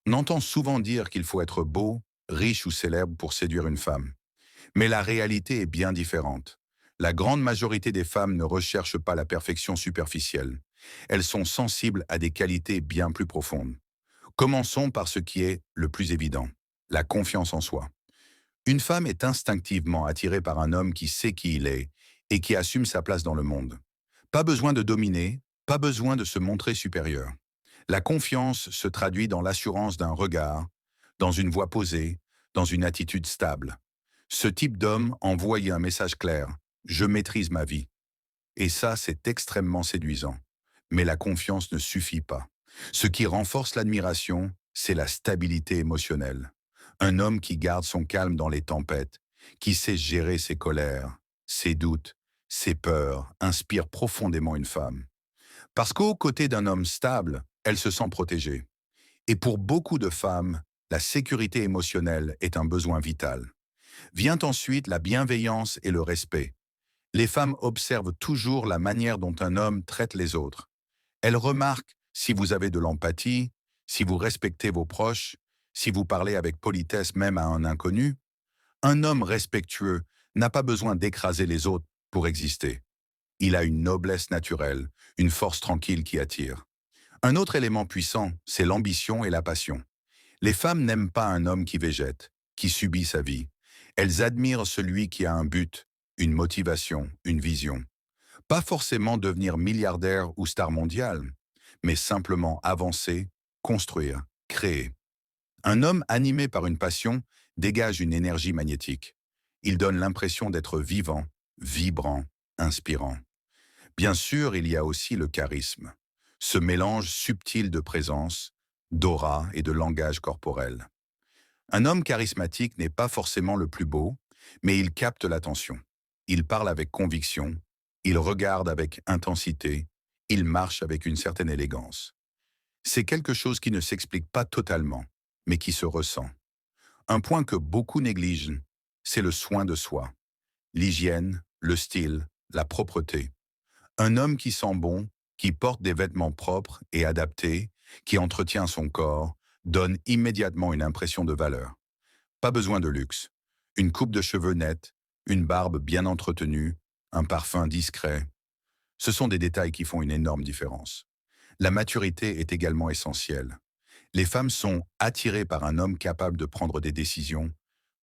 On entend souvent dire qu'il faut être beau, riche ou célèbre pour séduire une femme. Mais la réalité est bien différente. La grande majorité des femmes ne recherchent pas la perfection superficielle. Elles sont sensibles à des qualités bien plus profondes. Commençons par ce qui est le plus évident, la confiance en soi. Une femme est instinctivement attirée par un homme qui sait qui il est et qui assume sa place dans le monde. Pas besoin de dominer, pas besoin de se montrer supérieur. La confiance se traduit dans l'assurance d'un regard, dans une voix posée, dans une attitude stable. Ce type d'homme envoie un message clair: je maîtrise ma vie. Et ça, c'est extrêmement séduisant. Mais la confiance ne suffit pas. Ce qui renforce l'admiration, c'est la stabilité émotionnelle. Un homme qui garde son calme dans les tempêtes, qui sait gérer ses colères, ses doutes, ses peurs, inspire profondément une femme. Parce qu'aux côtés d'un homme stable, elle se sent protégée. Et pour beaucoup de femmes, la sécurité émotionnelle est un besoin vital. Vient ensuite la bienveillance et le respect. Les femmes observent toujours la manière dont un homme traite les autres. Elles remarquent si vous avez de l'empathie, si vous respectez vos proches, si vous parlez avec politesse même à un inconnu. Un homme respectueux n'a pas besoin d'écraser les autres pour exister. Il a une noblesse naturelle, une force tranquille qui attire. Un autre élément puissant, c'est l'ambition et la passion. Les femmes n'aiment pas un homme qui végète, qui subit sa vie. Elles admirent celui qui a un but, une motivation, une vision. Pas forcément devenir milliardaire ou star mondial, mais simplement avancer, construire, créer. Un homme animé par une passion dégage une énergie magnétique. Il donne l'impression d'être vivant, vibrant, inspirant. Bien sûr, il y a aussi le charisme, ce mélange subtil de présence, d'aura et de langage corporel. Un homme charismatique n'est pas forcément le plus beau, mais il capte l'attention. Il parle avec conviction, il regarde avec intensité, il marche avec une certaine élégance. C'est quelque chose qui ne s'explique pas totalement, mais qui se ressent. Un point que beaucoup négligent, c'est le soin de soi, l'hygiène, le style, la propreté. Un homme qui sent bon, qui porte des vêtements propres et adaptés, qui entretient son corps, donne immédiatement une impression de valeur. Pas besoin de luxe. Une coupe de cheveux nette, une barbe bien entretenue, un parfum discret. Ce sont des détails qui font une énorme différence. La maturité est également essentielle. Les femmes sont attirées par un homme capable de prendre des décisions,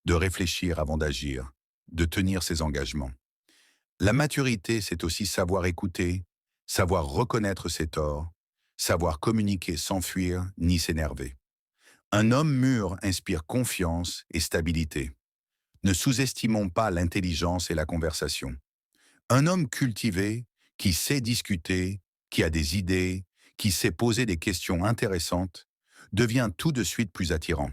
de réfléchir avant d'agir, de tenir ses engagements. La maturité, c'est aussi savoir écouter, savoir reconnaître ses torts, savoir communiquer sans fuir ni s'énerver. Un homme mûr inspire confiance et stabilité. Ne sous-estimons pas l'intelligence et la conversation. Un homme cultivé, qui sait discuter, qui a des idées, qui sait poser des questions intéressantes, devient tout de suite plus attirant.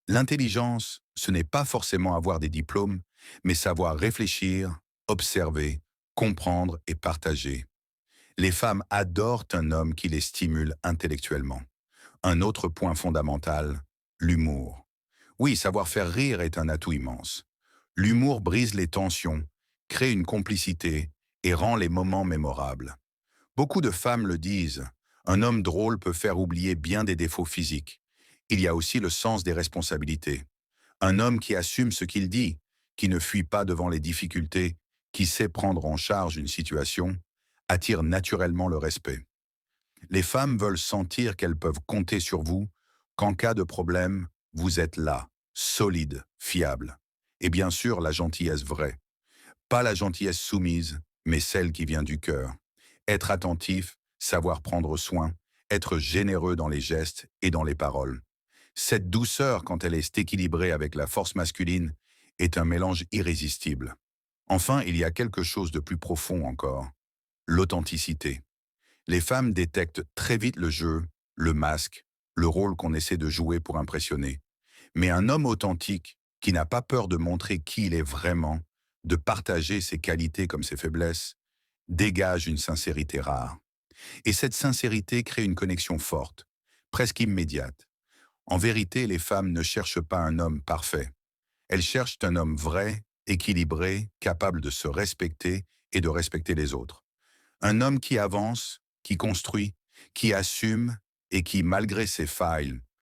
L'intelligence, ce n'est pas forcément avoir des diplômes, mais savoir réfléchir, observer, comprendre et partager. Les femmes adorent un homme qui les stimule intellectuellement. Un autre point fondamental, l'humour. Oui, savoir faire rire est un atout immense. L'humour brise les tensions, crée une complicité et rend les moments mémorables. Beaucoup de femmes le disent, un homme drôle peut faire oublier bien des défauts physiques. Il y a aussi le sens des responsabilités. Un homme qui assume ce qu'il dit, qui ne fuit pas devant les difficultés, qui sait prendre en charge une situation, attire naturellement le respect. Les femmes veulent sentir qu'elles peuvent compter sur vous, qu'en cas de problème, vous êtes là, solide, fiable. Et bien sûr, la gentillesse vraie. Pas la gentillesse soumise, mais celle qui vient du cœur. Être attentif, savoir prendre soin, être généreux dans les gestes et dans les paroles. Cette douceur, quand elle est équilibrée avec la force masculine, est un mélange irrésistible. Enfin, il y a quelque chose de plus profond encore, l'authenticité. Les femmes détectent très vite le jeu, le masque, le rôle qu'on essaie de jouer pour impressionner. Mais un homme authentique, qui n'a pas peur de montrer qui il est vraiment, de partager ses qualités comme ses faiblesses, dégage une sincérité rare. Et cette sincérité crée une connexion forte, presque immédiate. En vérité, les femmes ne cherchent pas un homme parfait. Elles cherchent un homme vrai, équilibré, capable de se respecter et de respecter les autres. Un homme qui avance, qui construit, qui assume et qui, malgré ses failles,